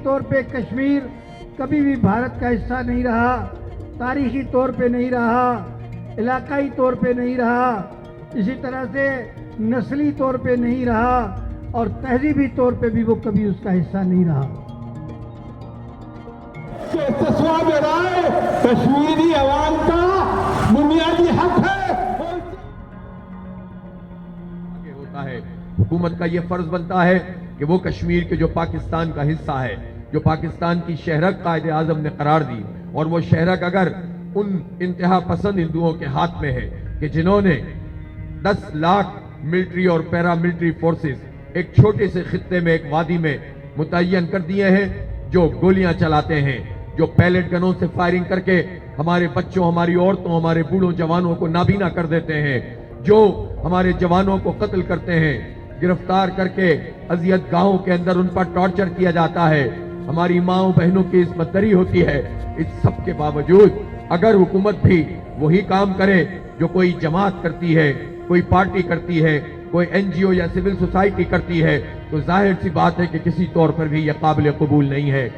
طور پہ کشمیر کبھی بھی بھارت کا حصہ نہیں رہا، تاریخی طور پہ نہیں رہا، علاقائی طور پہ نہیں رہا، اسی طرح سے نسلی طور پہ نہیں رہا، اور تہذیبی طور پہ بھی وہ کبھی اس کا حصہ نہیں رہا۔ استصواب رائے کشمیری عوام کا بنیادی حق ہے۔ آگے ہوتا ہے، حکومت کا یہ فرض بنتا ہے کہ وہ کشمیر کے جو پاکستان کا حصہ ہے، جو پاکستان کی شہرک قائد اعظم نے قرار دی، اور وہ شہرک اگر ان انتہا پسند ہندوؤں کے ہاتھ میں ہے کہ جنہوں نے 10 لاکھ ملٹری اور پیرا ملٹری فورسز ایک چھوٹے سے خطے میں، ایک وادی میں متعین کر دیے ہیں، جو گولیاں چلاتے ہیں، جو پیلٹ گنوں سے فائرنگ کر کے ہمارے بچوں، ہماری عورتوں، ہمارے بوڑھوں جوانوں کو نابینا کر دیتے ہیں، جو ہمارے جوانوں کو قتل کرتے ہیں، گرفتار کر کے اذیت گاہوں کے اندر ان پر ٹارچر کیا جاتا ہے، ہماری ماؤں بہنوں کی عصمت دری ہوتی ہے، اس سب کے باوجود اگر حکومت بھی وہی کام کرے جو کوئی جماعت کرتی ہے، کوئی پارٹی کرتی ہے، کوئی این جی او یا سول سوسائٹی کرتی ہے، تو ظاہر سی بات ہے کہ کسی طور پر بھی یہ قابل قبول نہیں ہے۔